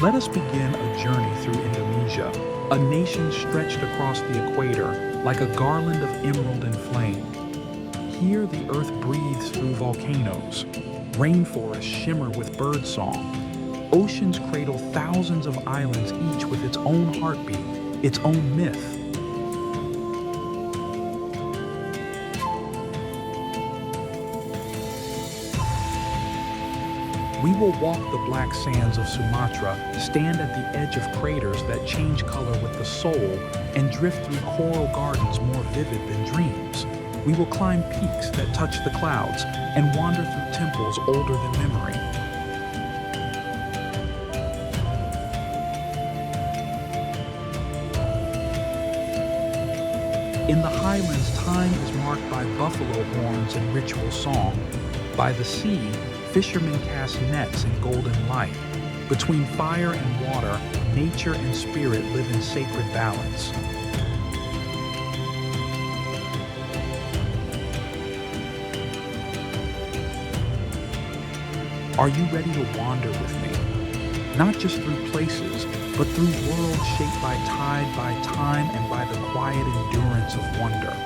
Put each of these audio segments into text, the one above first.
Let us begin a journey through Indonesia, a nation stretched across the equator like a garland of emerald and flame. Here the earth breathes through volcanoes, rainforests shimmer with birdsong, oceans cradle thousands of islands each with its own heartbeat, its own myth. We will walk the black sands of Sumatra, stand at the edge of craters that change color with the soul, and drift through coral gardens more vivid than dreams. We will climb peaks that touch the clouds and wander through temples older than memory. In the highlands, time is marked by buffalo horns and ritual song. By the sea, fishermen cast nets in golden light. Between fire and water, nature and spirit live in sacred balance. Are you ready to wander with me? Not just through places, but through worlds shaped by tide, by time, and by the quiet endurance of wonder.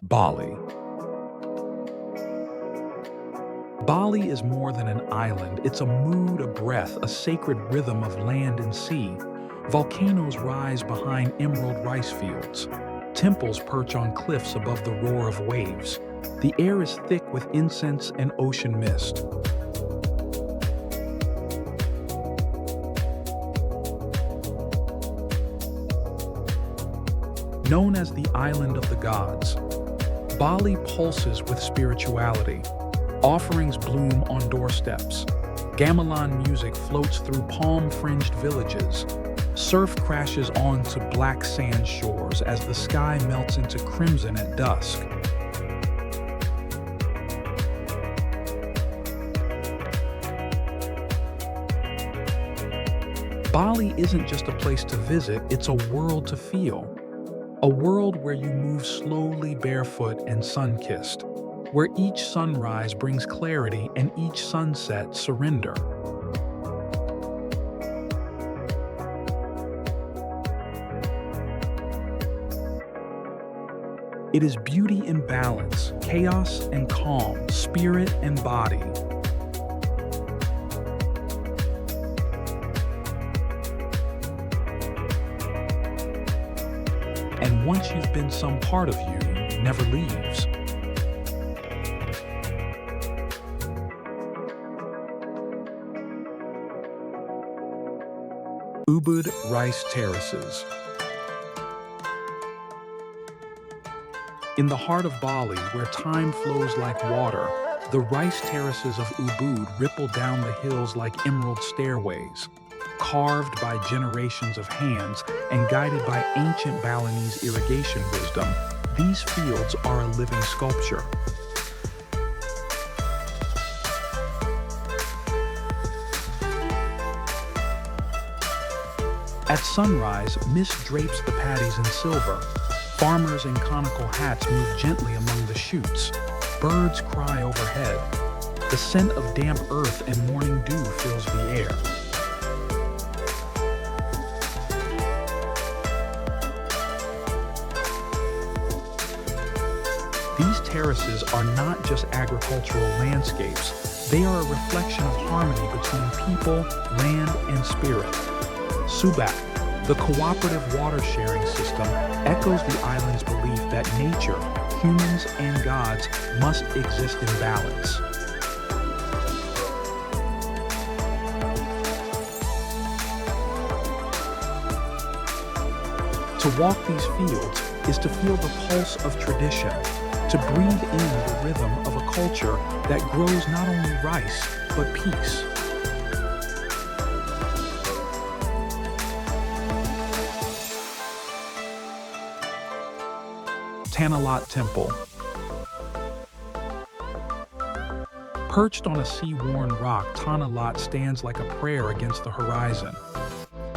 Bali. Bali is more than an island. It's a mood, a breath, a sacred rhythm of land and sea. Volcanoes rise behind emerald rice fields. Temples perch on cliffs above the roar of waves. The air is thick with incense and ocean mist. Known as the Island of the Gods, Bali pulses with spirituality. Offerings bloom on doorsteps. Gamelan music floats through palm-fringed villages. Surf crashes onto black sand shores as the sky melts into crimson at dusk. Bali isn't just a place to visit, it's a world to feel. A world where you move slowly barefoot and sun-kissed, where each sunrise brings clarity and each sunset surrender. It is beauty in balance, chaos and calm, spirit and body. And once you've been, some part of you never leaves. Ubud Rice Terraces. In the heart of Bali, where time flows like water, the rice terraces of Ubud ripple down the hills like emerald stairways. Carved by generations of hands and guided by ancient Balinese irrigation wisdom, these fields are a living sculpture. At sunrise, mist drapes the paddies in silver. Farmers in conical hats move gently among the shoots. Birds cry overhead. The scent of damp earth and morning dew fills the air. These terraces are not just agricultural landscapes. They are a reflection of harmony between people, land, and spirit. Subak, the cooperative water-sharing system, echoes the island's belief that nature, humans, and gods must exist in balance. To walk these fields is to feel the pulse of tradition, to breathe in the rhythm of a culture that grows not only rice, but peace. Tanalat Temple. Perched on a sea-worn rock, Tanalat stands like a prayer against the horizon.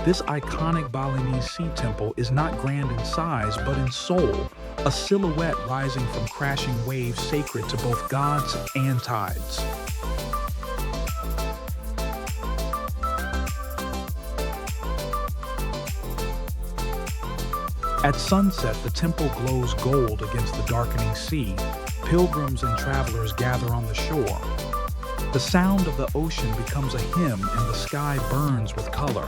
This iconic Balinese sea temple is not grand in size, but in soul, a silhouette rising from crashing waves sacred to both gods and tides. At sunset, the temple glows gold against the darkening sea. Pilgrims and travelers gather on the shore. The sound of the ocean becomes a hymn and the sky burns with color.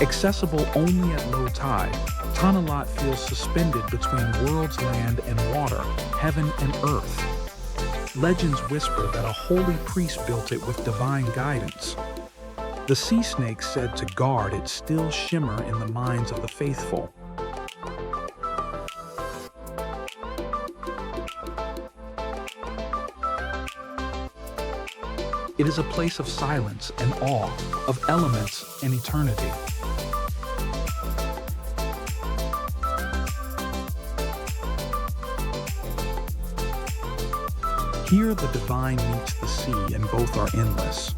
Accessible only at low tide, Tanah Lot feels suspended between world's land and water, heaven and earth. Legends whisper that a holy priest built it with divine guidance. The sea snake said to guard its still shimmer in the minds of the faithful. It is a place of silence and awe, of elements and eternity. Here the divine meets the sea and both are endless.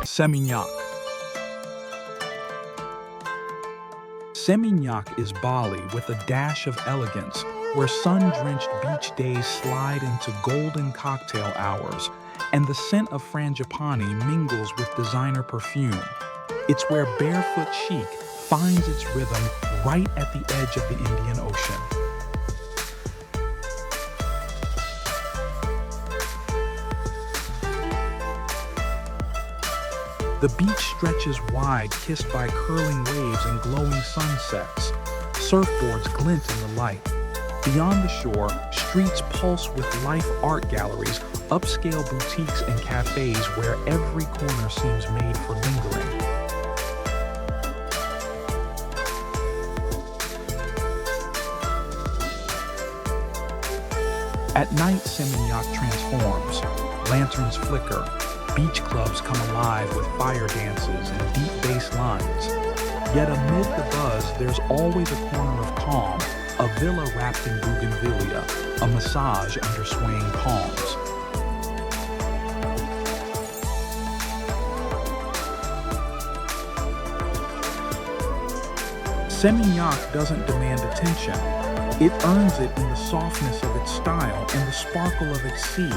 Seminyak. Seminyak is Bali with a dash of elegance, where sun-drenched beach days slide into golden cocktail hours, and the scent of frangipani mingles with designer perfume. It's where barefoot chic finds its rhythm right at the edge of the Indian Ocean. The beach stretches wide, kissed by curling waves and glowing sunsets. Surfboards glint in the light. Beyond the shore, streets pulse with life art galleries, upscale boutiques and cafes where every corner seems made for lingering. At night, Seminyak transforms. Lanterns flicker. Beach clubs come alive with fire dances and deep bass lines. Yet amid the buzz, there's always a corner of calm, a villa wrapped in bougainvillea, a massage under swaying palms. Seminyak doesn't demand attention. It earns it in the softness of its style and the sparkle of its sea.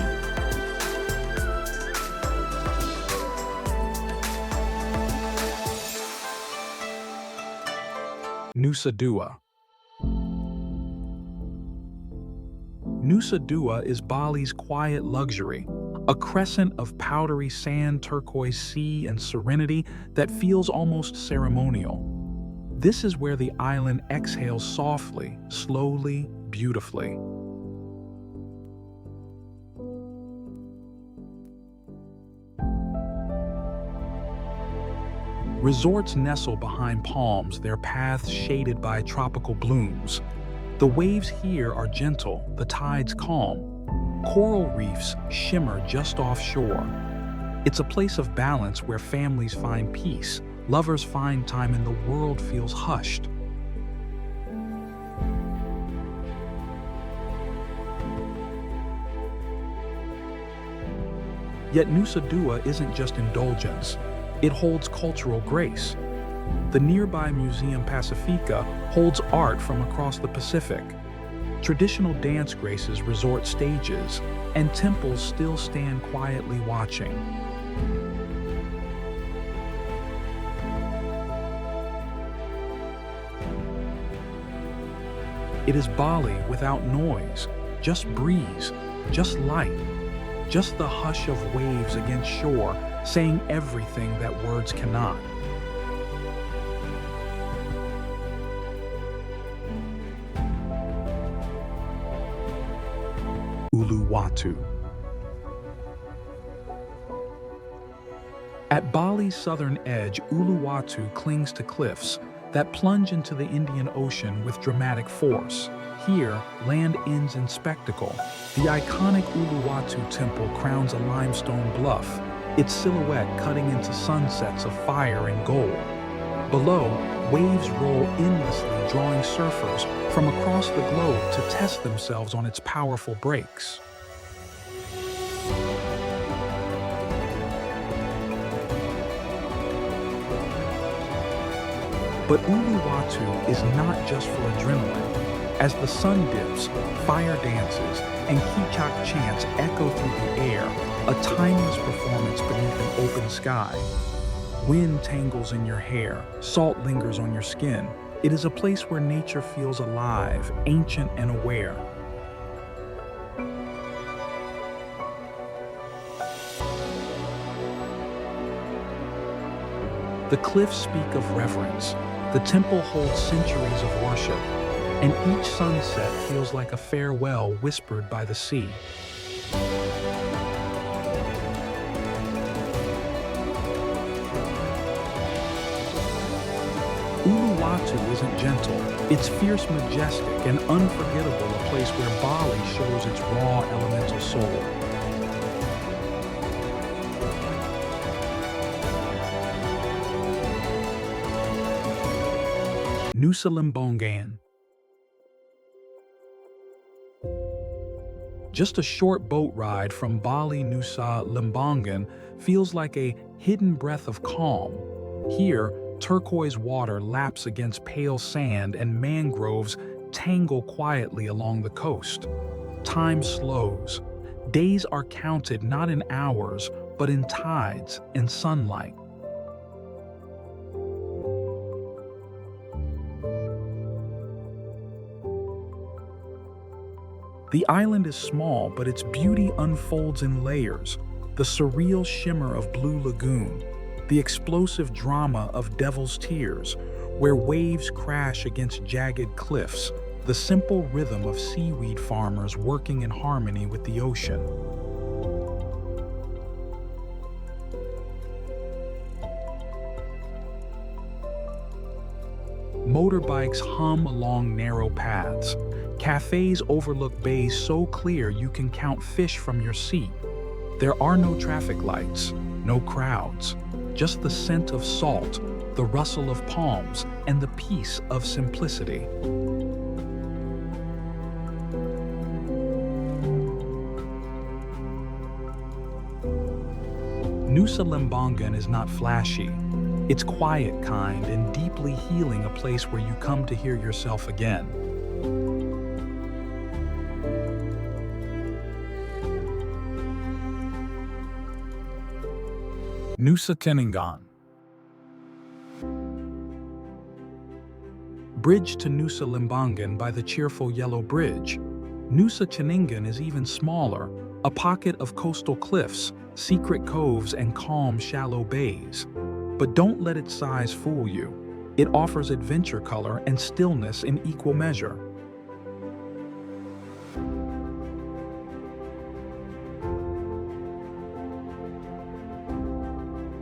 Nusa Dua. Nusa Dua is Bali's quiet luxury, a crescent of powdery sand, turquoise sea, and serenity that feels almost ceremonial. This is where the island exhales softly, slowly, beautifully. Resorts nestle behind palms, their paths shaded by tropical blooms. The waves here are gentle, the tides calm. Coral reefs shimmer just offshore. It's a place of balance where families find peace, lovers find time, and the world feels hushed. Yet Nusa Dua isn't just indulgence. It holds cultural grace. The nearby Museum Pacifica holds art from across the Pacific. Traditional dance graces resort stages, and temples still stand quietly watching. It is Bali without noise, just breeze, just light, just the hush of waves against shore, saying everything that words cannot. Uluwatu. At Bali's southern edge, Uluwatu clings to cliffs that plunge into the Indian Ocean with dramatic force. Here, land ends in spectacle. The iconic Uluwatu temple crowns a limestone bluff, its silhouette cutting into sunsets of fire and gold. Below, waves roll endlessly, drawing surfers from across the globe to test themselves on its powerful breaks. But Uluwatu is not just for adrenaline. As the sun dips, fire dances, and Kichak chants echo through the air, a timeless performance beneath an open sky. Wind tangles in your hair, salt lingers on your skin. It is a place where nature feels alive, ancient and aware. The cliffs speak of reverence. The temple holds centuries of worship, and each sunset feels like a farewell whispered by the sea. Uluwatu isn't gentle. It's fierce, majestic, and unforgettable, a place where Bali shows its raw elemental soul. Nusa Lembongan. Just a short boat ride from Bali Nusa Lembongan feels like a hidden breath of calm. Here, turquoise water laps against pale sand and mangroves tangle quietly along the coast. Time slows. Days are counted not in hours, but in tides and sunlight. The island is small, but its beauty unfolds in layers. The surreal shimmer of Blue Lagoon, the explosive drama of Devil's Tears, where waves crash against jagged cliffs, the simple rhythm of seaweed farmers working in harmony with the ocean. Motorbikes hum along narrow paths. Cafes overlook bays so clear you can count fish from your seat. There are no traffic lights, no crowds, just the scent of salt, the rustle of palms, and the peace of simplicity. Nusa Lembongan is not flashy. It's quiet, kind, and deeply healing, a place where you come to hear yourself again. Nusa Tenangan. Bridge to Nusa Lembongan by the cheerful Yellow Bridge. Nusa Tenangan is even smaller, a pocket of coastal cliffs, secret coves, and calm, shallow bays. But don't let its size fool you. It offers adventure, color, and stillness in equal measure.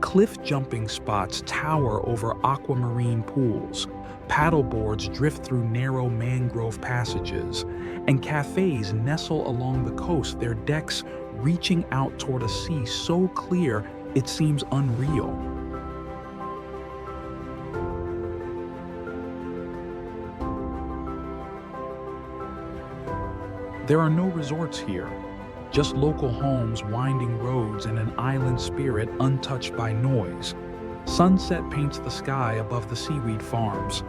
Cliff jumping spots tower over aquamarine pools, paddleboards drift through narrow mangrove passages, and cafes nestle along the coast, their decks reaching out toward a sea so clear it seems unreal. There are no resorts here, just local homes, winding roads, and an island spirit untouched by noise. Sunset paints the sky above the seaweed farms.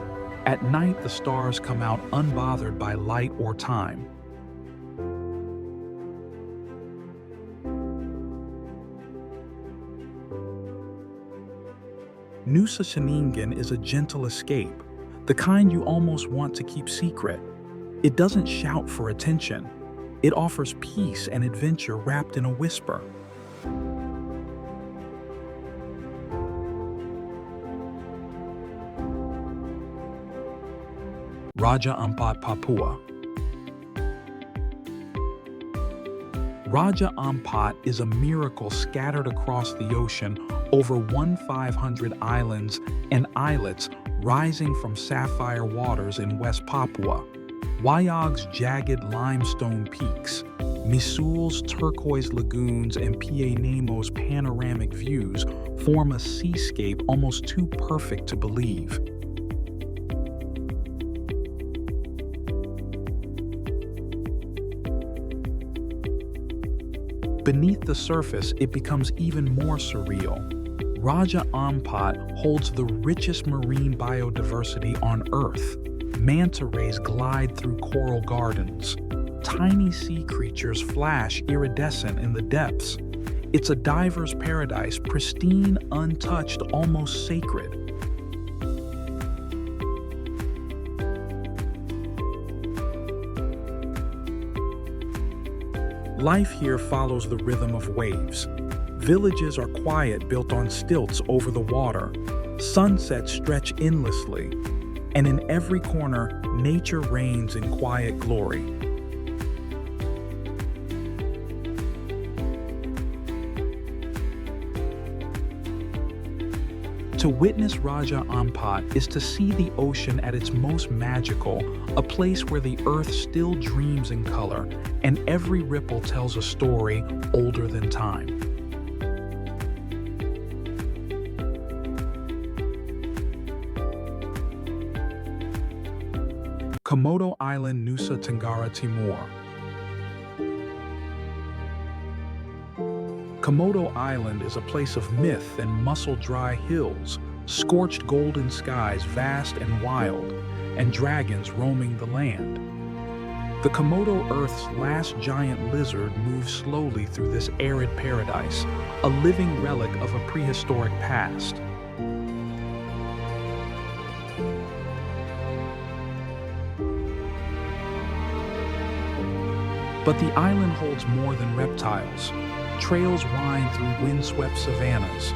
At night, the stars come out unbothered by light or time. Nusa Tenangan is a gentle escape, the kind you almost want to keep secret. It doesn't shout for attention. It offers peace and adventure wrapped in a whisper. Raja Ampat, Papua. Raja Ampat is a miracle scattered across the ocean over 1,500 islands and islets rising from sapphire waters in West Papua. Wayag's jagged limestone peaks, Misul's turquoise lagoons and Nemo's panoramic views form a seascape almost too perfect to believe. Beneath the surface, it becomes even more surreal. Raja Ampat holds the richest marine biodiversity on Earth. Manta rays glide through coral gardens. Tiny sea creatures flash iridescent in the depths. It's a diver's paradise, pristine, untouched, almost sacred. Life here follows the rhythm of waves. Villages are quiet, built on stilts over the water. Sunsets stretch endlessly, and in every corner, nature reigns in quiet glory. To witness Raja Ampat is to see the ocean at its most magical, a place where the earth still dreams in color, and every ripple tells a story older than time. Komodo Island, Nusa Tenggara Timur. Komodo Island is a place of myth and muscle-dry hills, scorched golden skies vast and wild, and dragons roaming the land. The Komodo Earth's last giant lizard moves slowly through this arid paradise, a living relic of a prehistoric past. But the island holds more than reptiles. Trails wind through windswept savannas.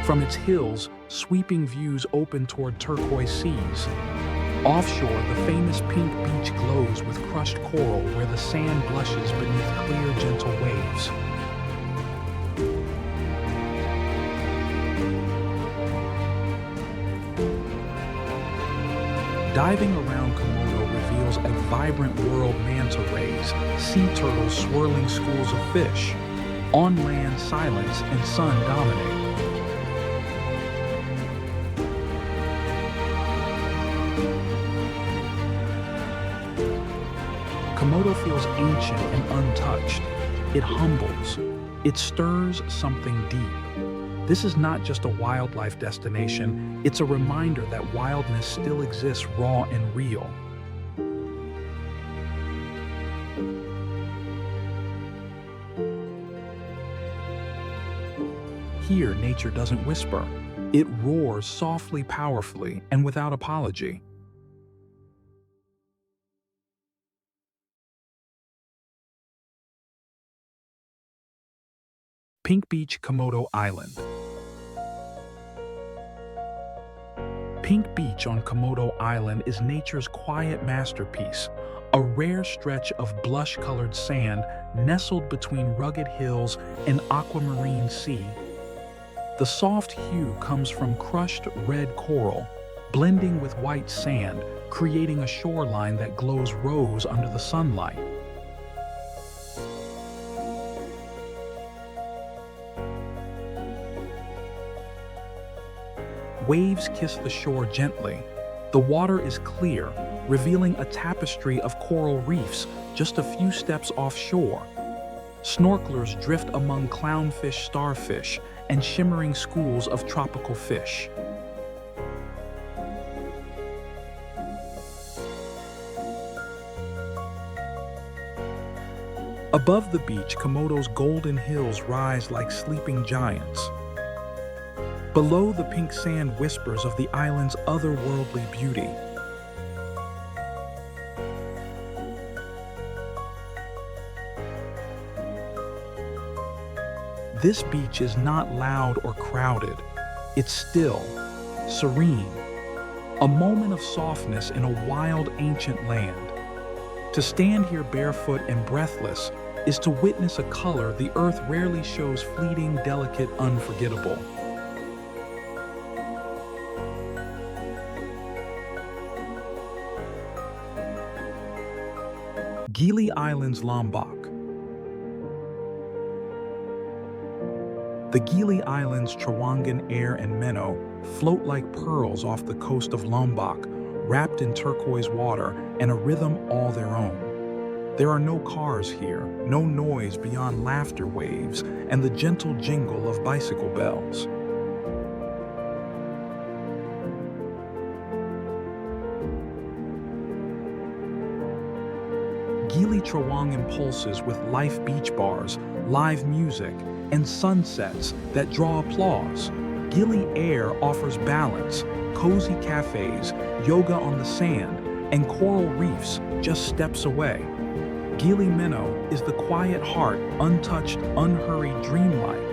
From its hills, sweeping views open toward turquoise seas. Offshore, the famous pink beach glows with crushed coral where the sand blushes beneath clear, gentle waves. Diving around Komodo reveals a vibrant world: manta rays, sea turtles swirling schools of fish. On land, silence and sun dominate. Komodo feels ancient and untouched. It humbles. It stirs something deep. This is not just a wildlife destination, it's a reminder that wildness still exists raw and real. Here, nature doesn't whisper. It roars softly, powerfully, and without apology. Pink Beach, Komodo Island. Pink Beach on Komodo Island is nature's quiet masterpiece, a rare stretch of blush-colored sand nestled between rugged hills and aquamarine sea. The soft hue comes from crushed red coral, blending with white sand, creating a shoreline that glows rose under the sunlight. Waves kiss the shore gently. The water is clear, revealing a tapestry of coral reefs just a few steps offshore. Snorkelers drift among clownfish, starfish, and shimmering schools of tropical fish. Above the beach, Komodo's golden hills rise like sleeping giants. Below, the pink sand whispers of the island's otherworldly beauty. This beach is not loud or crowded. It's still, serene, a moment of softness in a wild, ancient land. To stand here barefoot and breathless is to witness a color the earth rarely shows: fleeting, delicate, unforgettable. Gili Islands, Lombok. The Gili Islands, Trawangan, Air, and Menno float like pearls off the coast of Lombok, wrapped in turquoise water and a rhythm all their own. There are no cars here, no noise beyond laughter waves and the gentle jingle of bicycle bells. Gili Trawangan pulses with life beach bars, live music, and sunsets that draw applause. Gili Air offers balance, cozy cafes, yoga on the sand, and coral reefs just steps away. Gili Menno is the quiet heart, untouched, unhurried dreamlight.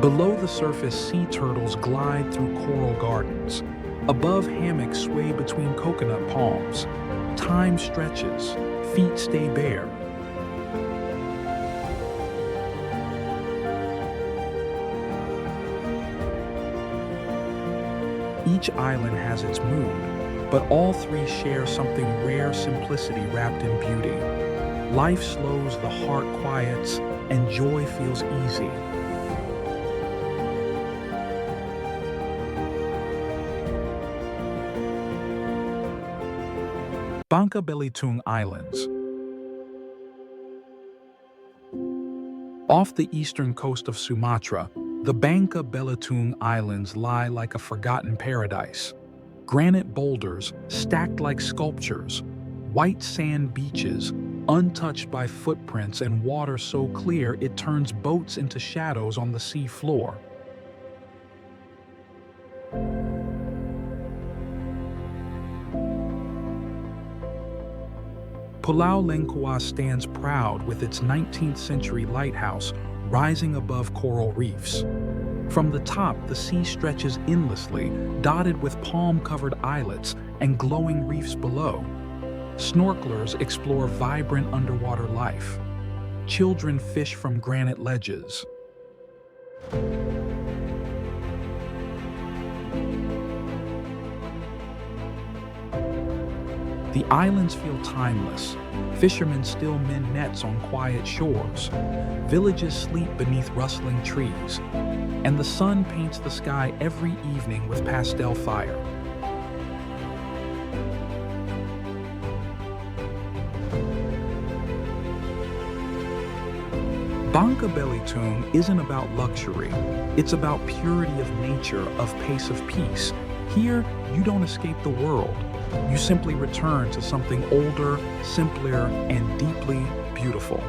Below the surface, sea turtles glide through coral gardens. Above, hammocks sway between coconut palms. Time stretches, feet stay bare. Each island has its mood, but all three share something rare: simplicity wrapped in beauty. Life slows, the heart quiets, and joy feels easy. Bangka Belitung Islands. Off the eastern coast of Sumatra, the Bangka Belitung Islands lie like a forgotten paradise. Granite boulders stacked like sculptures, white sand beaches, untouched by footprints, and water so clear it turns boats into shadows on the sea floor. Pulau Lengkuas stands proud with its 19th century lighthouse rising above coral reefs. From the top, the sea stretches endlessly, dotted with palm-covered islets and glowing reefs below. Snorkelers explore vibrant underwater life. Children fish from granite ledges. The islands feel timeless. Fishermen still mend nets on quiet shores. Villages sleep beneath rustling trees. And the sun paints the sky every evening with pastel fire. Bangka Belitung isn't about luxury. It's about purity of nature, of pace of peace. Here, you don't escape the world. You simply return to something older, simpler, and deeply beautiful.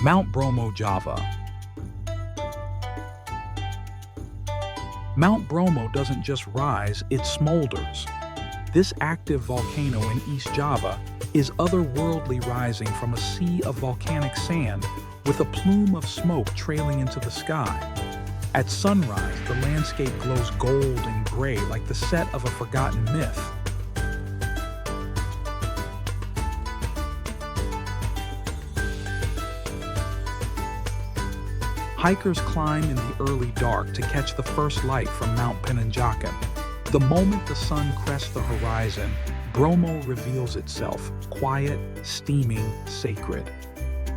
Mount Bromo, Java. Mount Bromo doesn't just rise, it smolders. This active volcano in East Java is otherworldly, rising from a sea of volcanic sand with a plume of smoke trailing into the sky. At sunrise, the landscape glows gold and gray like the set of a forgotten myth. Hikers climb in the early dark to catch the first light from Mount Penanjakan. The moment the sun crests the horizon, Bromo reveals itself, quiet, steaming, sacred.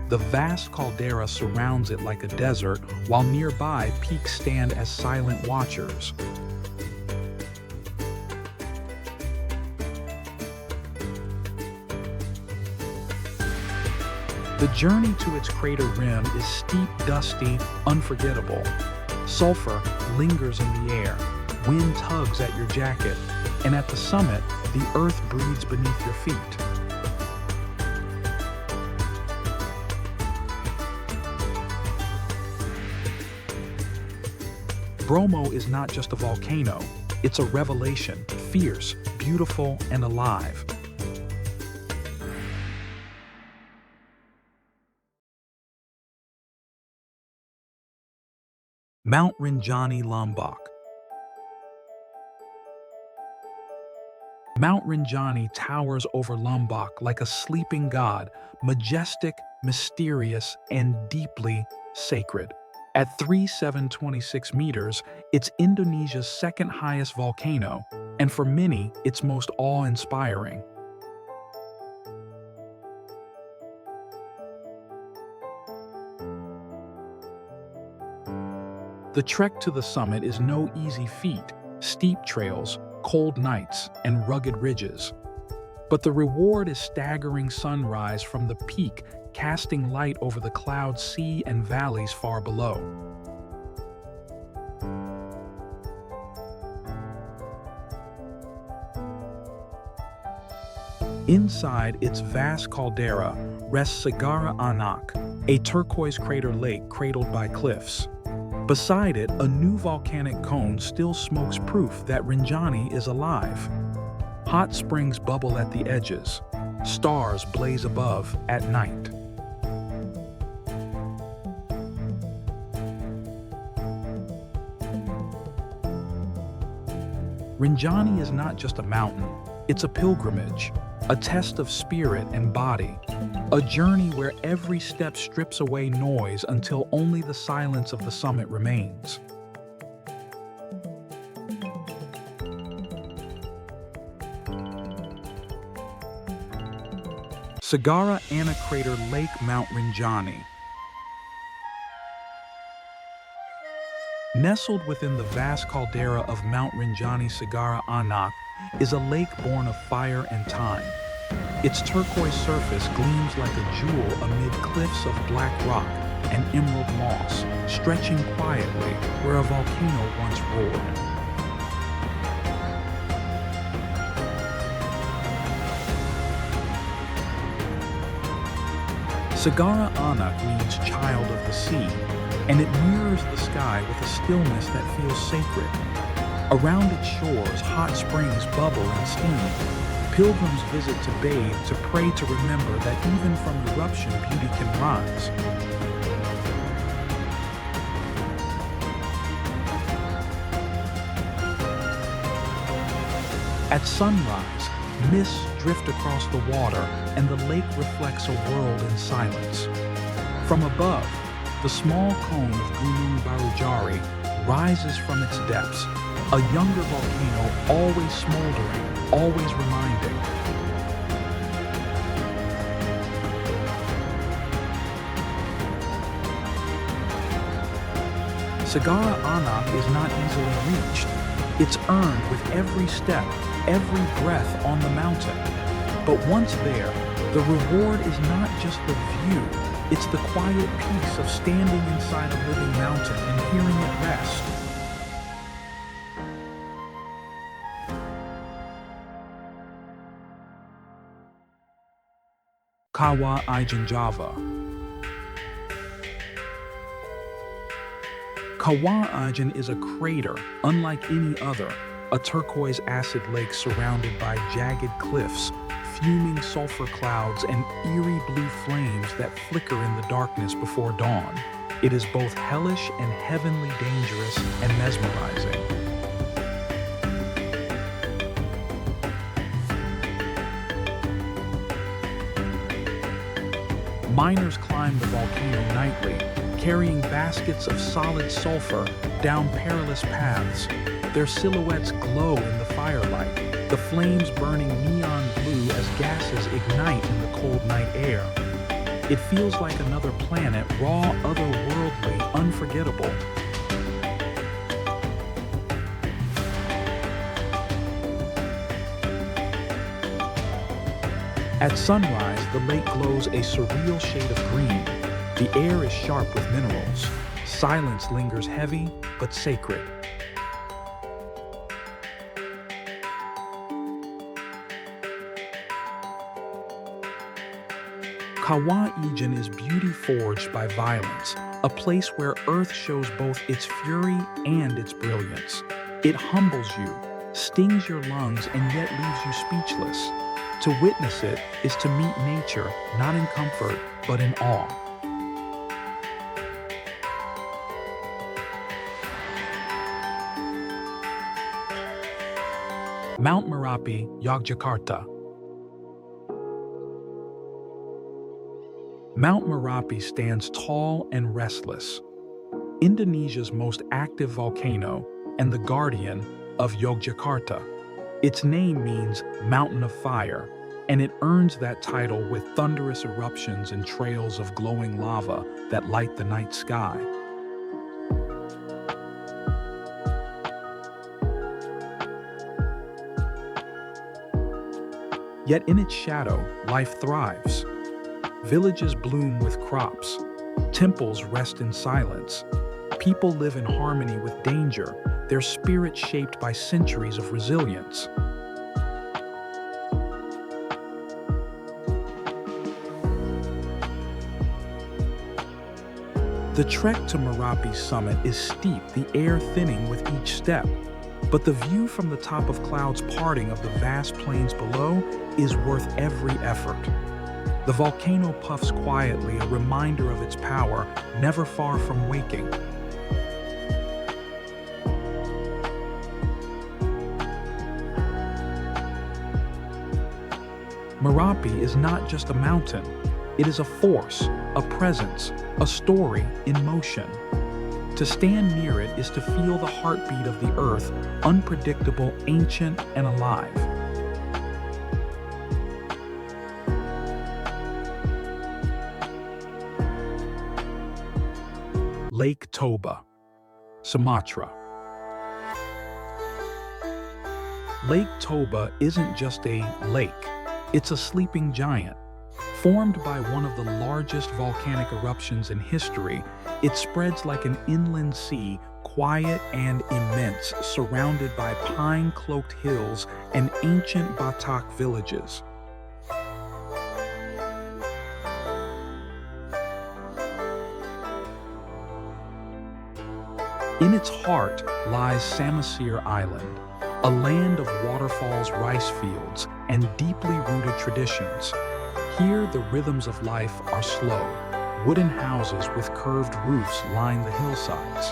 The vast caldera surrounds it like a desert, while nearby peaks stand as silent watchers. The journey to its crater rim is steep, dusty, unforgettable. Sulfur lingers in the air, wind tugs at your jacket, and at the summit, the earth breathes beneath your feet. Bromo is not just a volcano, it's a revelation, fierce, beautiful, and alive. Mount Rinjani, Lombok. Mount Rinjani towers over Lombok like a sleeping god, majestic, mysterious, and deeply sacred. At 3,726 meters, it's Indonesia's second highest volcano, and for many, its most awe-inspiring. The trek to the summit is no easy feat: steep trails, cold nights, and rugged ridges. But the reward is staggering sunrise from the peak, casting light over the clouds, sea, and valleys far below. Inside its vast caldera rests Segara Anak, a turquoise crater lake cradled by cliffs. Beside it, a new volcanic cone still smokes proof that Rinjani is alive. Hot springs bubble at the edges. Stars blaze above at night. Rinjani is not just a mountain, it's a pilgrimage, a test of spirit and body, a journey where every step strips away noise until only the silence of the summit remains. Segara Anak Crater Lake, Mount Rinjani. Nestled within the vast caldera of Mount Rinjani, Segara Anak is a lake born of fire and time. Its turquoise surface gleams like a jewel amid cliffs of black rock and emerald moss, stretching quietly where a volcano once roared. Segara Anak means child of the sea, and it mirrors the sky with a stillness that feels sacred. Around its shores, hot springs bubble and steam. Pilgrims visit to bathe, to pray, to remember that even from eruption, beauty can rise. At sunrise, mists drift across the water, and the lake reflects a world in silence. From above, the small cone of Gunung Barujari rises from its depths, a younger volcano always smoldering, always reminding. Segara Anak is not easily reached. It's earned with every step, every breath on the mountain. But once there, the reward is not just the view, it's the quiet peace of standing inside a living mountain and hearing it rest. Kawah Ijen, Java. Kawah Ijen is a crater unlike any other, a turquoise acid lake surrounded by jagged cliffs, fuming sulfur clouds, and eerie blue flames that flicker in the darkness before dawn. It is both hellish and heavenly, dangerous and mesmerizing. Miners climb the volcano nightly, carrying baskets of solid sulfur down perilous paths. Their silhouettes glow in the firelight, the flames burning neon blue as gases ignite in the cold night air. It feels like another planet, raw, otherworldly, unforgettable. At sunrise, the lake glows a surreal shade of green. The air is sharp with minerals. Silence lingers heavy but sacred. Kawah Ijen is beauty forged by violence, a place where earth shows both its fury and its brilliance. It humbles you, stings your lungs, and yet leaves you speechless. To witness it is to meet nature, not in comfort, but in awe. Mount Merapi, Yogyakarta. Mount Merapi stands tall and restless. Indonesia's most active volcano and the guardian of Yogyakarta. Its name means mountain of fire, and it earns that title with thunderous eruptions and trails of glowing lava that light the night sky. Yet in its shadow, life thrives. Villages bloom with crops. Temples rest in silence. People live in harmony with danger, their spirits shaped by centuries of resilience. The trek to Merapi's summit is steep, the air thinning with each step. But the view from the top of clouds parting of the vast plains below is worth every effort. The volcano puffs quietly, a reminder of its power, never far from waking. Merapi is not just a mountain. It is a force, a presence, a story in motion. To stand near it is to feel the heartbeat of the earth, unpredictable, ancient, and alive. Lake Toba, Sumatra. Lake Toba isn't just a lake, it's a sleeping giant. Formed by one of the largest volcanic eruptions in history, it spreads like an inland sea, quiet and immense, surrounded by pine-cloaked hills and ancient Batak villages. In its heart lies Samosir Island, a land of waterfalls, rice fields, and deeply rooted traditions. Here, the rhythms of life are slow. Wooden houses with curved roofs line the hillsides.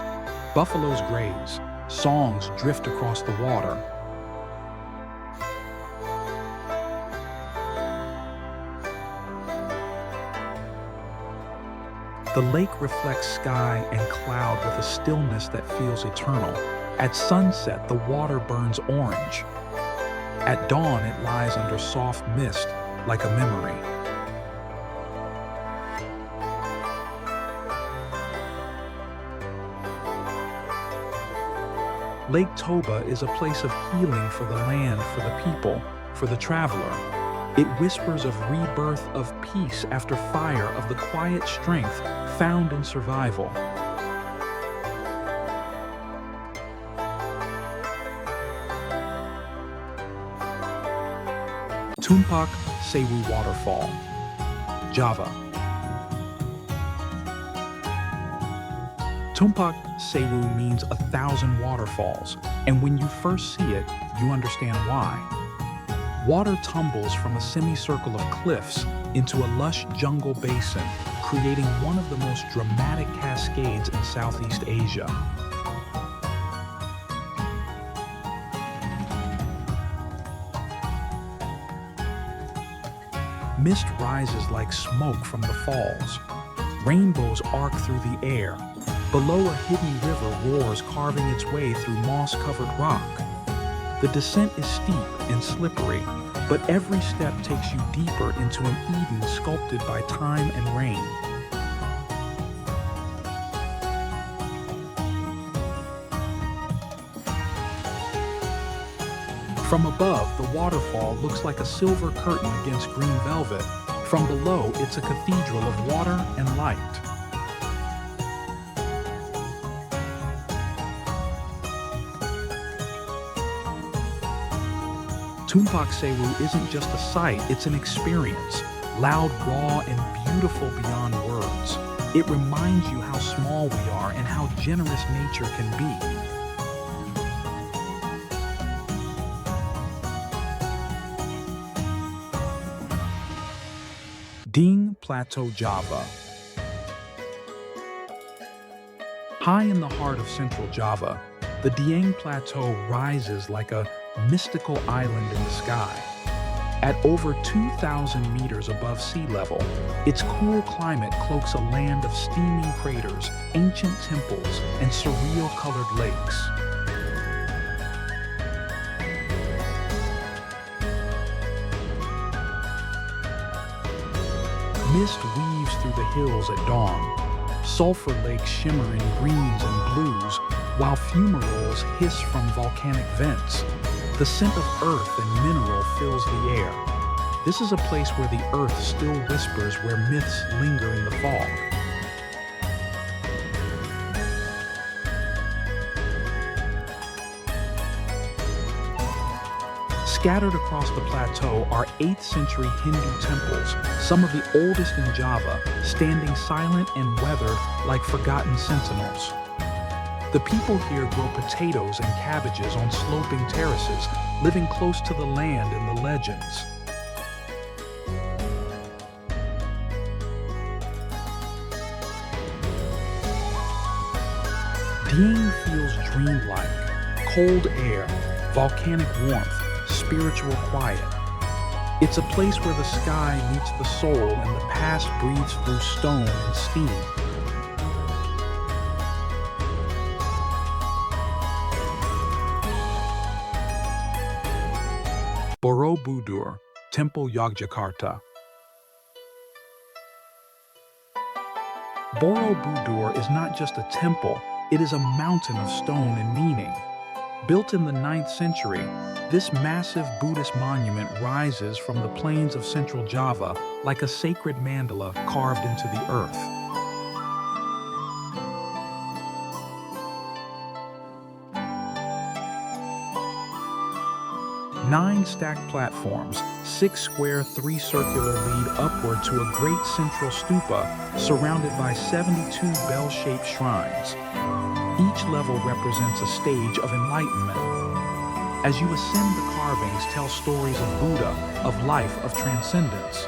Buffaloes graze. Songs drift across the water. The lake reflects sky and cloud with a stillness that feels eternal. At sunset, the water burns orange. At dawn, it lies under soft mist, like a memory. Lake Toba is a place of healing for the land, for the people, for the traveler. It whispers of rebirth, of peace after fire, of the quiet strength found in survival. Tumpak Sewu Waterfall, Java. Tumpak Sewu means 1,000 waterfalls, and when you first see it, you understand why. Water tumbles from a semicircle of cliffs into a lush jungle basin, creating one of the most dramatic cascades in Southeast Asia. Mist rises like smoke from the falls. Rainbows arc through the air. Below, a hidden river roars, carving its way through moss-covered rock. The descent is steep and slippery, but every step takes you deeper into an Eden sculpted by time and rain. From above, the waterfall looks like a silver curtain against green velvet. From below, it's a cathedral of water and light. Tumpak Sewu isn't just a sight, it's an experience. Loud, raw, and beautiful beyond words. It reminds you how small we are and how generous nature can be. Ding Plateau, Java. High in the heart of central Java, the Dieng Plateau rises like a mystical island in the sky. At over 2,000 meters above sea level, its cool climate cloaks a land of steaming craters, ancient temples, and surreal colored lakes. Mist weaves through the hills at dawn. Sulfur lakes shimmer in greens and blues, while fumaroles hiss from volcanic vents. The scent of earth and mineral fills the air. This is a place where the earth still whispers, where myths linger in the fog. Scattered across the plateau are 8th century Hindu temples, some of the oldest in Java, standing silent and weathered like forgotten sentinels. The people here grow potatoes and cabbages on sloping terraces, living close to the land and the legends. Dieng feels dreamlike. Cold air, volcanic warmth, spiritual quiet. It's a place where the sky meets the soul and the past breathes through stone and steam. Borobudur, Temple Yogyakarta. Borobudur is not just a temple, it is a mountain of stone and meaning. Built in the 9th century, this massive Buddhist monument rises from the plains of central Java like a sacred mandala carved into the earth. Nine stacked platforms, 6 square, 3 circular, lead upward to a great central stupa surrounded by 72 bell-shaped shrines. Each level represents a stage of enlightenment. As you ascend, the carvings tell stories of Buddha, of life, of transcendence.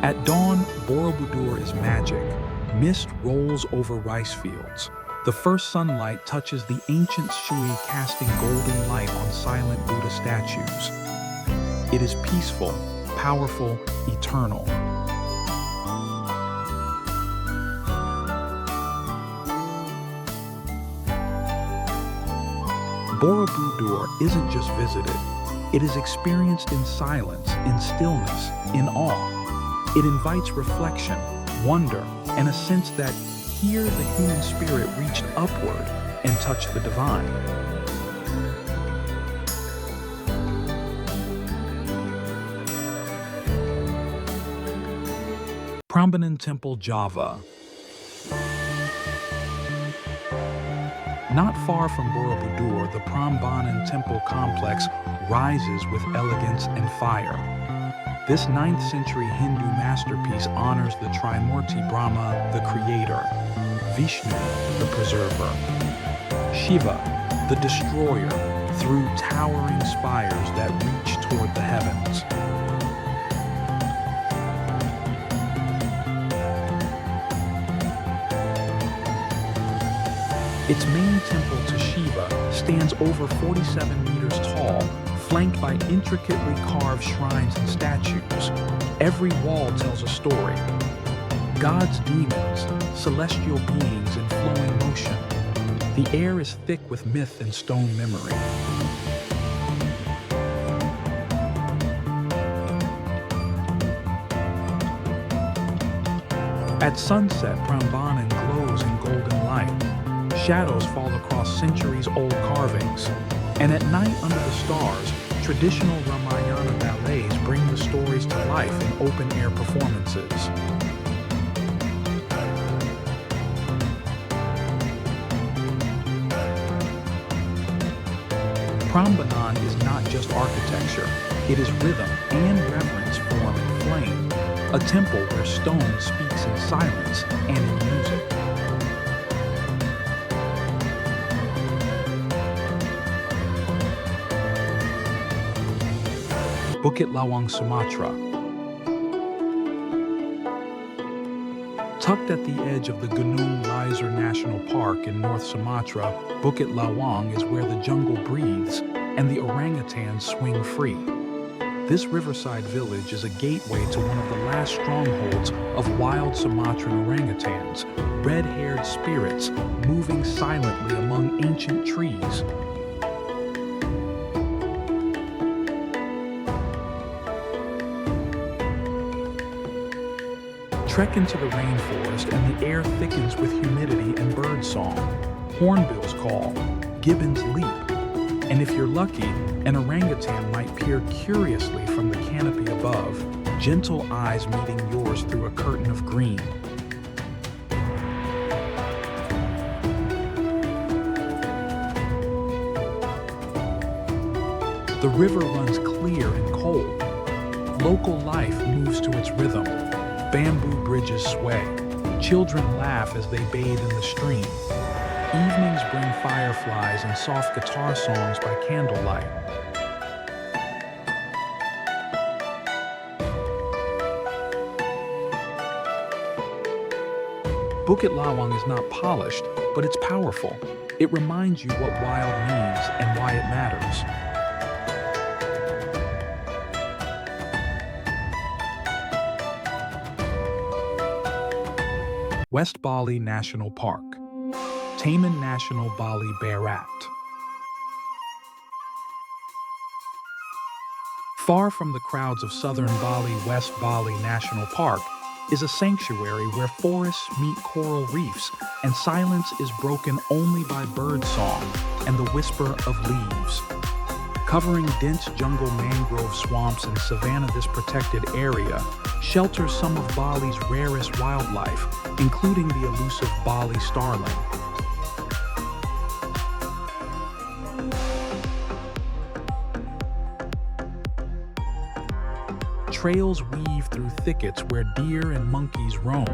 At dawn, Borobudur is magic. Mist rolls over rice fields. The first sunlight touches the ancient shui, casting golden light on silent Buddha statues. It is peaceful, powerful, eternal. Borobudur isn't just visited. It is experienced in silence, in stillness, in awe. It invites reflection, wonder, and a sense that here the human spirit reached upward and touched the divine. Prambanan Temple, Java. Not far from Borobudur, the Prambanan Temple complex rises with elegance and fire. This 9th century Hindu masterpiece honors the Trimurti Brahma, the creator, Vishnu, the preserver, Shiva, the destroyer, through towering spires that reach toward the heavens. Its main temple to Shiva stands over 47 meters tall, flanked by intricately carved shrines and statues. Every wall tells a story. Gods, demons, celestial beings in flowing motion. The air is thick with myth and stone memory. At sunset, Prambanan glows in golden light. Shadows fall across centuries-old carvings. And at night under the stars, traditional Ramayana ballets bring the stories to life in open-air performances. Prambanan is not just architecture, it is rhythm and reverence, form and flame. A temple where stone speaks in silence and in music. Bukit Lawang, Sumatra. Tucked at the edge of the Gunung Leuser National Park in North Sumatra, Bukit Lawang is where the jungle breathes and the orangutans swing free. This riverside village is a gateway to one of the last strongholds of wild Sumatran orangutans, red-haired spirits moving silently among ancient trees. Trek into the rainforest and the air thickens with humidity and birdsong. Hornbills call, gibbons leap, and if you're lucky, an orangutan might peer curiously from the canopy above, gentle eyes meeting yours through a curtain of green. The river runs clear and cold. Local life moves to its rhythm. Bamboo bridges sway. Children laugh as they bathe in the stream. Evenings bring fireflies and soft guitar songs by candlelight. Bukit Lawang is not polished, but it's powerful. It reminds you what wild means and why it matters. West Bali National Park. Taman National Bali Barat. Far from the crowds of southern Bali, West Bali National Park is a sanctuary where forests meet coral reefs and silence is broken only by bird song and the whisper of leaves. Covering dense jungle mangrove swamps and savanna, this protected area shelters some of Bali's rarest wildlife, including the elusive Bali starling. Trails weave through thickets where deer and monkeys roam.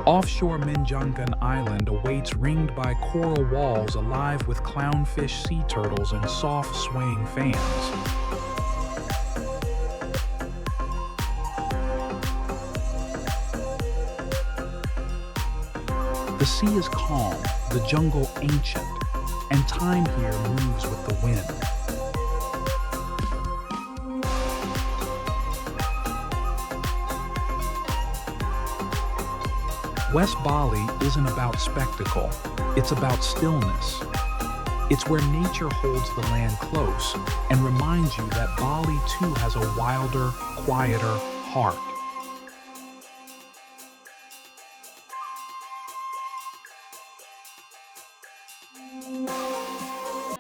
Offshore Menjangan Island awaits, ringed by coral walls alive with clownfish, sea turtles, and soft swaying fans. The sea is calm, the jungle ancient, and time here moves with the wind. West Bali isn't about spectacle, it's about stillness. It's where nature holds the land close and reminds you that Bali too has a wilder, quieter heart.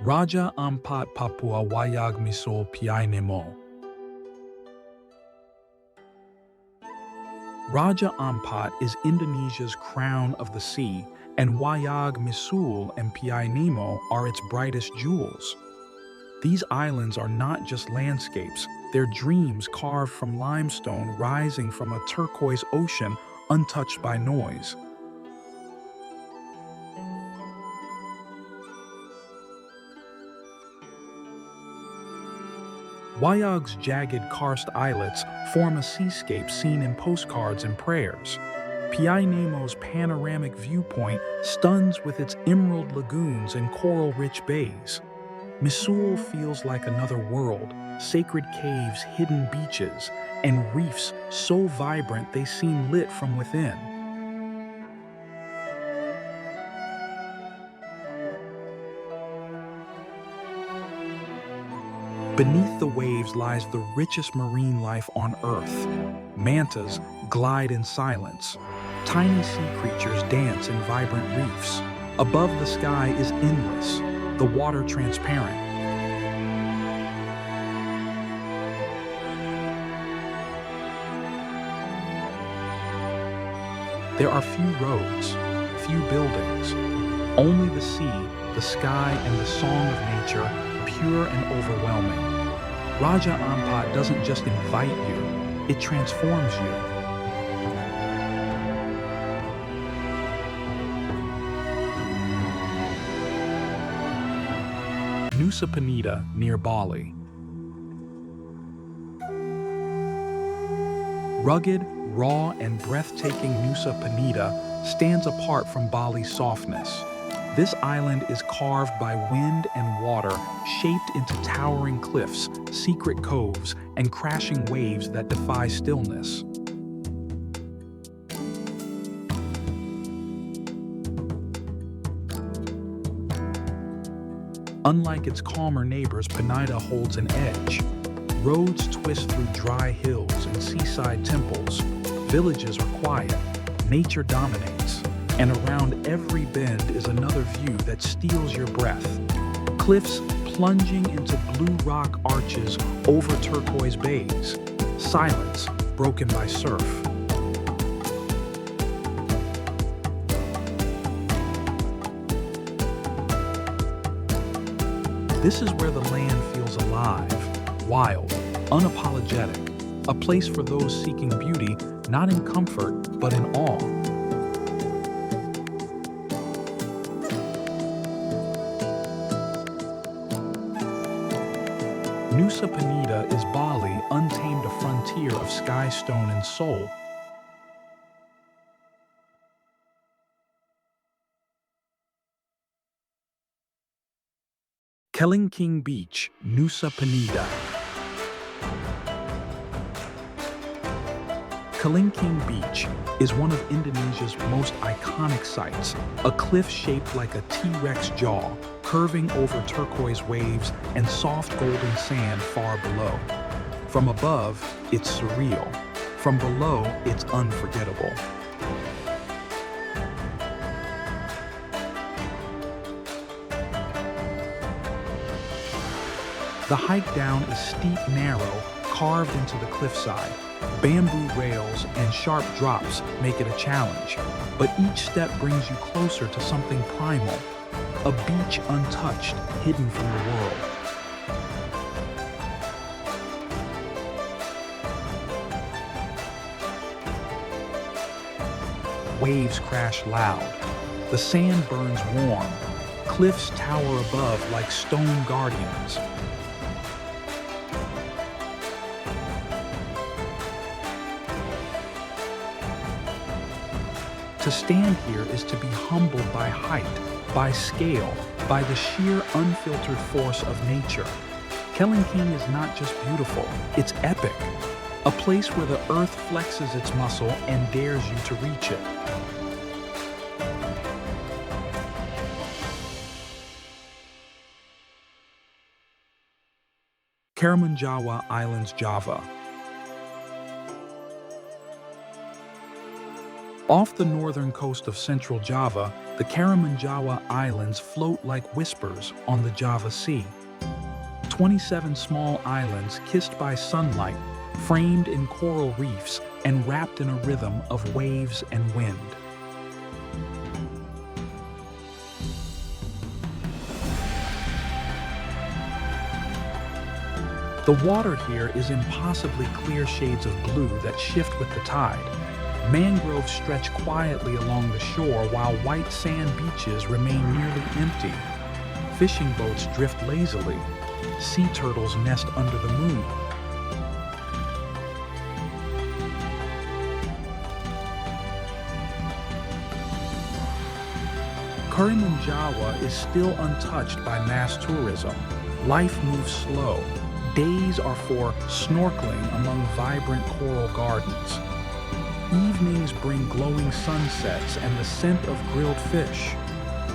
Raja Ampat Papua Wayag Misol Piai Nemo. Raja Ampat is Indonesia's crown of the sea, and Wayag Misul and Piai Nemo are its brightest jewels. These islands are not just landscapes, they're dreams carved from limestone rising from a turquoise ocean untouched by noise. Wayag's jagged karst islets form a seascape seen in postcards and prayers. Piai Nemo's panoramic viewpoint stuns with its emerald lagoons and coral-rich bays. Misul feels like another world, sacred caves, hidden beaches, and reefs so vibrant they seem lit from within. Beneath the waves lies the richest marine life on Earth. Mantas glide in silence. Tiny sea creatures dance in vibrant reefs. Above, the sky is endless, the water transparent. There are few roads, few buildings. Only the sea, the sky, and the song of nature, pure and overwhelming. Raja Ampat doesn't just invite you, it transforms you. Nusa Penida, near Bali. Rugged, raw and breathtaking Nusa Penida stands apart from Bali's softness. This island is carved by wind and water, shaped into towering cliffs, secret coves, and crashing waves that defy stillness. Unlike its calmer neighbors, Penida holds an edge. Roads twist through dry hills and seaside temples. Villages are quiet. Nature dominates. And around every bend is another view that steals your breath. Cliffs plunging into blue rock arches over turquoise bays. Silence broken by surf. This is where the land feels alive, wild, unapologetic, a place for those seeking beauty, not in comfort, but in awe. Nusa Penida is Bali, untamed, a frontier of sky, stone, and soul. Kelingking Beach, Nusa Penida. Kelingking Beach is one of Indonesia's most iconic sights, a cliff shaped like a T-Rex jaw, curving over turquoise waves and soft golden sand far below. From above, it's surreal. From below, it's unforgettable. The hike down is steep, narrow, carved into the cliffside. Bamboo rails and sharp drops make it a challenge, but each step brings you closer to something primal, a beach untouched, hidden from the world. Waves crash loud. The sand burns warm. Cliffs tower above like stone guardians. To stand here is to be humbled by height, by scale, by the sheer unfiltered force of nature. Kelingking is not just beautiful, it's epic. A place where the earth flexes its muscle and dares you to reach it. Karimunjawa Islands, Java. Off the northern coast of central Java, the Karimunjawa Islands float like whispers on the Java Sea. 27 small islands kissed by sunlight, framed in coral reefs and wrapped in a rhythm of waves and wind. The water here is impossibly clear shades of blue that shift with the tide. Mangroves stretch quietly along the shore while white sand beaches remain nearly empty. Fishing boats drift lazily. Sea turtles nest under the moon. Karimunjawa is still untouched by mass tourism. Life moves slow. Days are for snorkeling among vibrant coral gardens. Evenings bring glowing sunsets and the scent of grilled fish.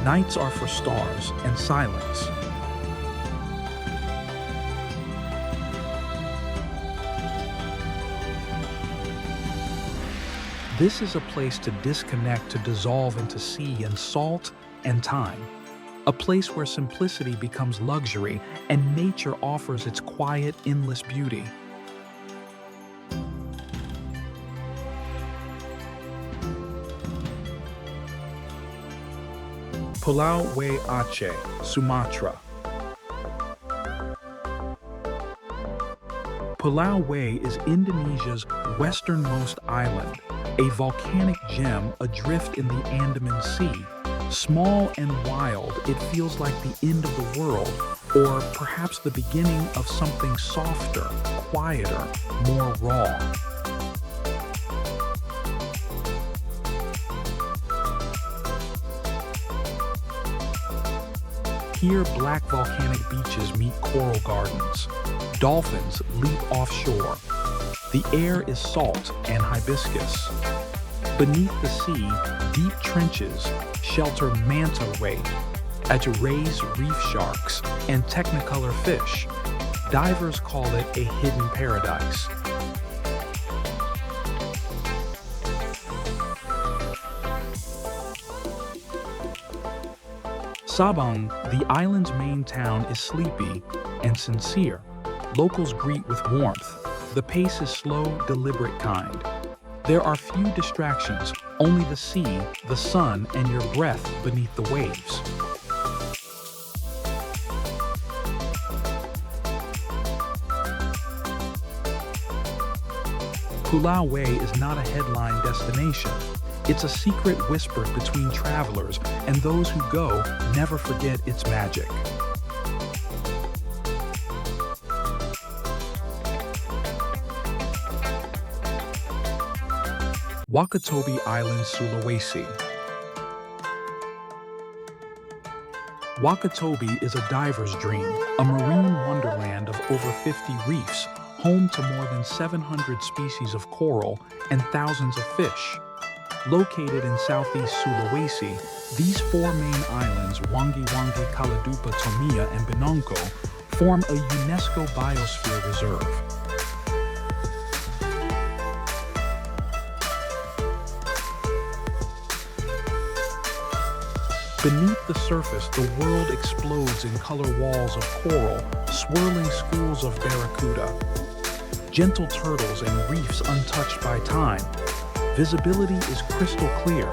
Nights are for stars and silence. This is a place to disconnect, to dissolve into sea and salt and time. A place where simplicity becomes luxury and nature offers its quiet, endless beauty. Pulau Aceh, Sumatra. Pulau is Indonesia's westernmost island, a volcanic gem adrift in the Andaman Sea. Small and wild, it feels like the end of the world, or perhaps the beginning of something softer, quieter, more raw. Here, black volcanic beaches meet coral gardens. Dolphins leap offshore. The air is salt and hibiscus. Beneath the sea, deep trenches shelter manta ray, rays reef sharks, and technicolor fish. Divers call it a hidden paradise. Sabang, the island's main town, is sleepy and sincere. Locals greet with warmth. The pace is slow, deliberate kind. There are few distractions, only the sea, the sun, and your breath beneath the waves. Pulau Way is not a headline destination. It's a secret whispered between travelers, and those who go never forget its magic. Wakatobi Island, Sulawesi. Wakatobi is a diver's dream, a marine wonderland of over 50 reefs, home to more than 700 species of coral and thousands of fish. Located in southeast Sulawesi, these four main islands, Wangi-Wangi, Kaladupa, Tomia, and Binongko, form a UNESCO Biosphere Reserve. Beneath the surface, the world explodes in color walls of coral, swirling schools of barracuda, gentle turtles, and reefs untouched by time. Visibility is crystal clear.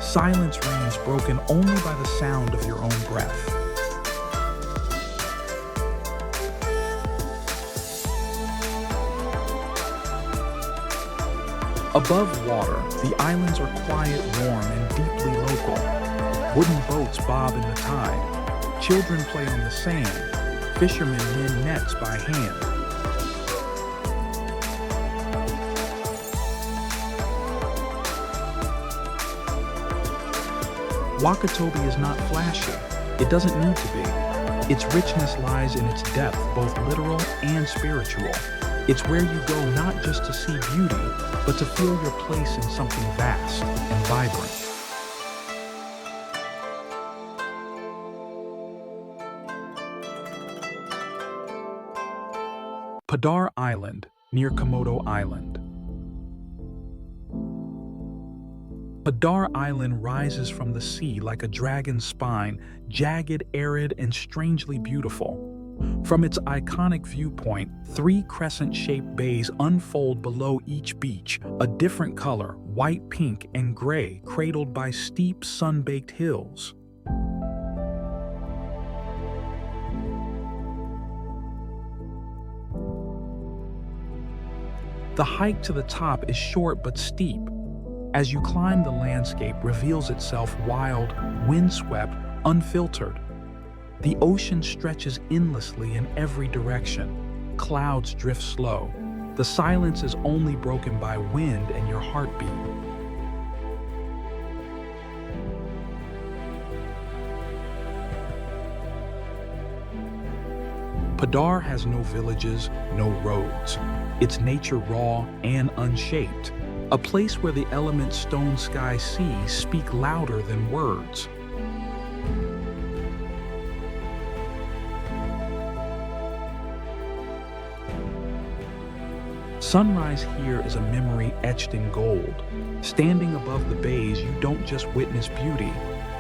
Silence reigns, broken only by the sound of your own breath. Above water, the islands are quiet, warm, and deeply local. Wooden boats bob in the tide. Children play on the sand. Fishermen mend nets by hand. Wakatobi is not flashy. It doesn't need to be. Its richness lies in its depth, both literal and spiritual. It's where you go not just to see beauty, but to feel your place in something vast and vibrant. Padar Island, near Komodo Island. Padar Island rises from the sea like a dragon's spine, jagged, arid, and strangely beautiful. From its iconic viewpoint, 3 crescent-shaped bays unfold below each beach, a different color, white, pink, and gray, cradled by steep, sun-baked hills. The hike to the top is short but steep. As you climb, the landscape reveals itself wild, windswept, unfiltered. The ocean stretches endlessly in every direction. Clouds drift slow. The silence is only broken by wind and your heartbeat. Padar has no villages, no roads. It's nature raw and unshaped. A place where the elements stone, sky, sea speak louder than words. Sunrise here is a memory etched in gold. Standing above the bays, you don't just witness beauty,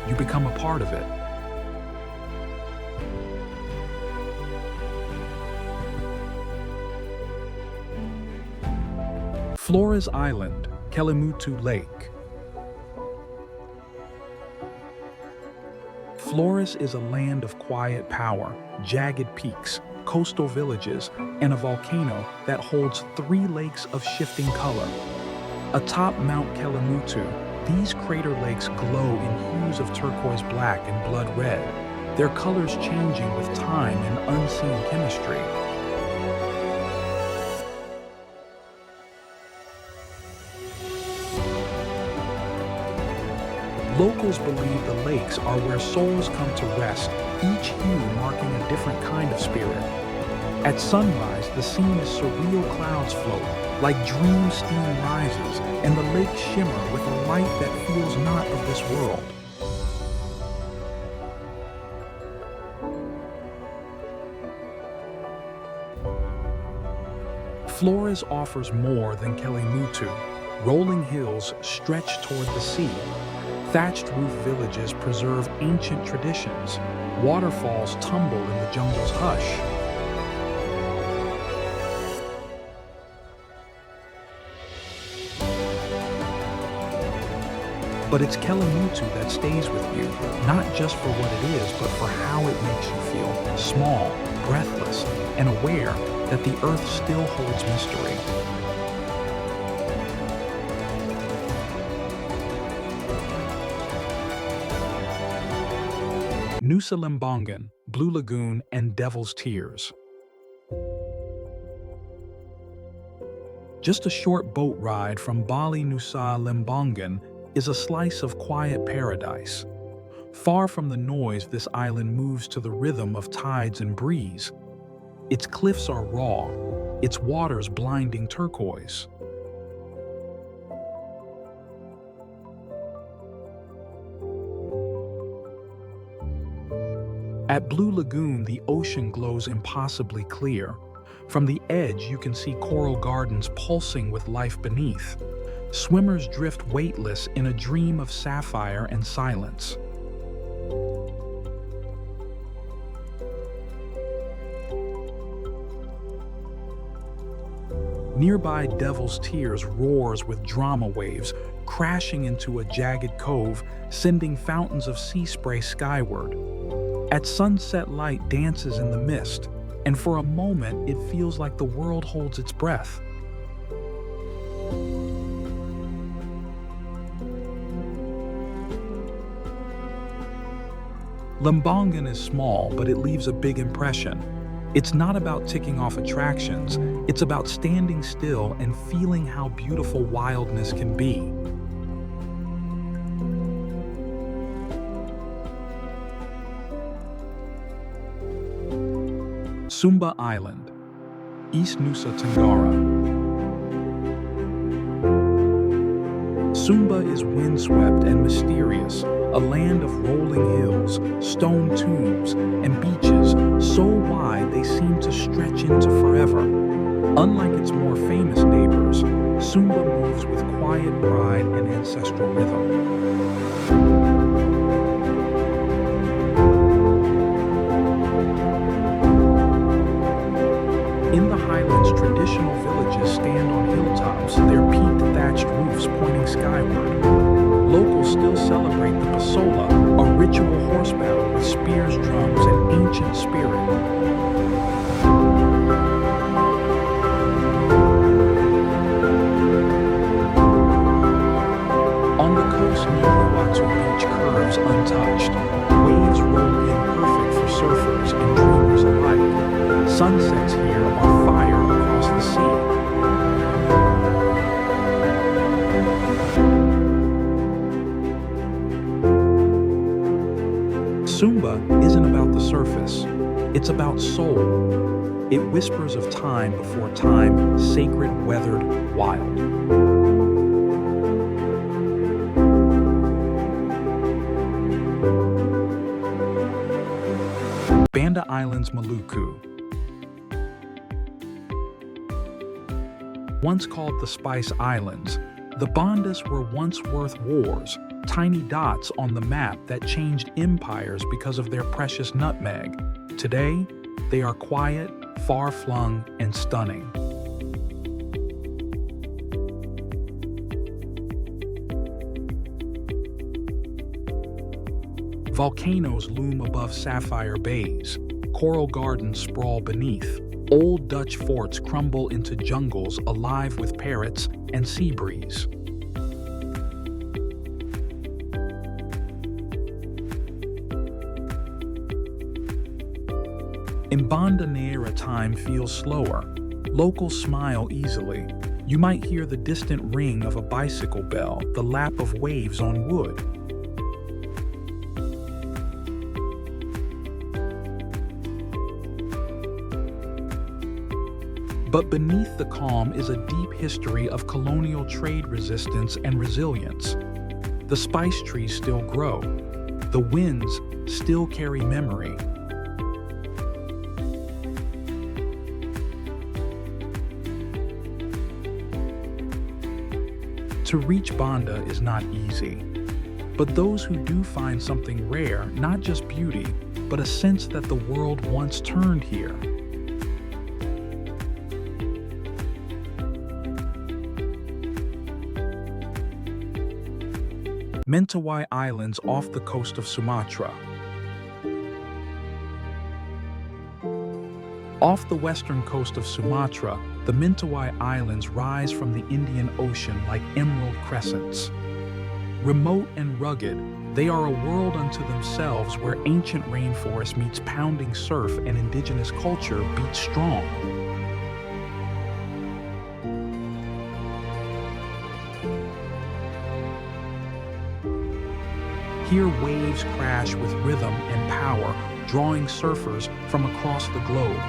you become a part of it. Flores Island, Kelimutu Lake. Flores is a land of quiet power, jagged peaks, coastal villages, and a volcano that holds 3 lakes of shifting color. Atop Mount Kelimutu, these crater lakes glow in hues of turquoise black and blood red, their colors changing with time and unseen chemistry. Locals believe the lakes are where souls come to rest, each hue marking a different kind of spirit. At sunrise, the scene is surreal clouds float, like dream steam rises, and the lakes shimmer with a light that feels not of this world. Flores offers more than Kelimutu. Rolling hills stretch toward the sea. Thatched roof villages preserve ancient traditions. Waterfalls tumble in the jungle's hush. But it's Kelimutu that stays with you, not just for what it is, but for how it makes you feel small, breathless, and aware that the earth still holds mystery. Nusa Lembongan, Blue Lagoon, and Devil's Tears. Just a short boat ride from Bali Nusa Lembongan is a slice of quiet paradise. Far from the noise, this island moves to the rhythm of tides and breeze. Its cliffs are raw, its waters blinding turquoise. At Blue Lagoon, the ocean glows impossibly clear. From the edge, you can see coral gardens pulsing with life beneath. Swimmers drift weightless in a dream of sapphire and silence. Nearby, Devil's Tears roars with drama waves, crashing into a jagged cove, sending fountains of sea spray skyward. At sunset, light dances in the mist, and for a moment it feels like the world holds its breath. Lembongan is small, but it leaves a big impression. It's not about ticking off attractions, it's about standing still and feeling how beautiful wildness can be. Sumba Island, East Nusa Tenggara. Sumba is windswept and mysterious, a land of rolling hills, stone tombs, and beaches so wide they seem to stretch into forever. Unlike its more famous neighbors, Sumba moves with quiet pride and ancestral rhythm. In the highlands, traditional villages stand on hilltops, their peaked thatched roofs pointing skyward. Locals still celebrate the Pasola, a ritual horse battle with spears, drums, and ancient spirit. On the coast near Uluwatu Beach curves untouched. Waves roll in perfect for surfers and dreamers alike. Sunsets here are fire across the sea. Sumba isn't about the surface, it's about soul. It whispers of time before time, sacred, weathered, wild. Banda Islands, Maluku. Once called the Spice Islands, the Bandas were once worth wars, tiny dots on the map that changed empires because of their precious nutmeg. Today, they are quiet, far-flung, and stunning. Volcanoes loom above sapphire bays. Coral gardens sprawl beneath. Old Dutch forts crumble into jungles alive with parrots and sea breeze. In Banda Neira, time feels slower. Locals smile easily. You might hear the distant ring of a bicycle bell, the lap of waves on wood. But beneath the calm is a deep history of colonial trade resistance and resilience. The spice trees still grow. The winds still carry memory. To reach Banda is not easy. But those who do find something rare, not just beauty, but a sense that the world once turned here. Mentawai Islands off the coast of Sumatra. Off the western coast of Sumatra, the Mentawai Islands rise from the Indian Ocean like emerald crescents. Remote and rugged, they are a world unto themselves where ancient rainforest meets pounding surf and indigenous culture beats strong. Here waves crash with rhythm and power, drawing surfers from across the globe.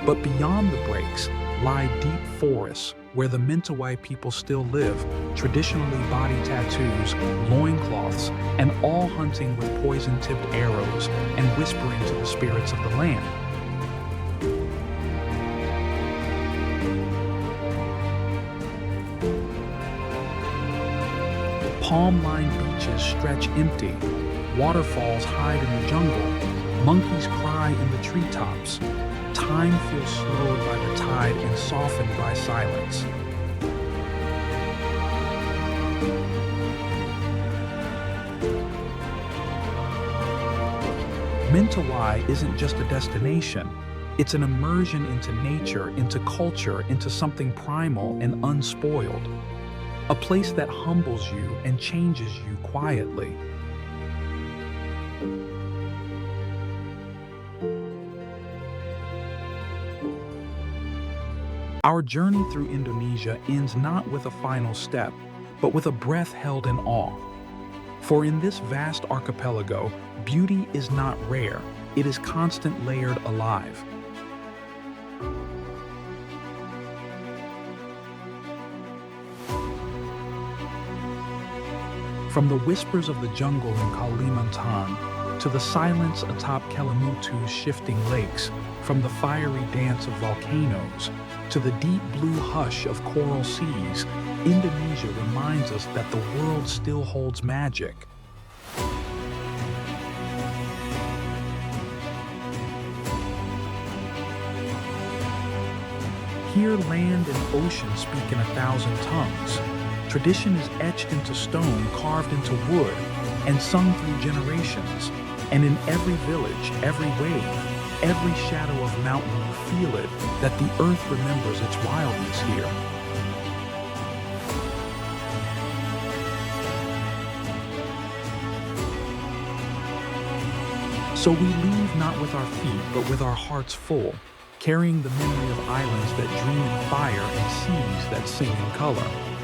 But beyond the breaks lie deep forests where the Mentawai people still live, traditionally body tattoos, loincloths, and all hunting with poison-tipped arrows and whispering to the spirits of the land. Palm-lined beaches stretch empty, waterfalls hide in the jungle, monkeys cry in the treetops. Time feels slowed by the tide and softened by silence. Mentawai isn't just a destination. It's an immersion into nature, into culture, into something primal and unspoiled. A place that humbles you and changes you quietly. Our journey through Indonesia ends not with a final step, but with a breath held in awe. For in this vast archipelago, beauty is not rare, it is constant layered alive. From the whispers of the jungle in Kalimantan to the silence atop Kelimutu's shifting lakes, from the fiery dance of volcanoes to the deep blue hush of coral seas, Indonesia reminds us that the world still holds magic. Here land and ocean speak in 1,000 tongues. Tradition is etched into stone, carved into wood, and sung through generations. And in every village, every wave, every shadow of mountain, you feel it, that the earth remembers its wildness here. So we leave not with our feet, but with our hearts full, carrying the memory of islands that dream in fire and seas that sing in color.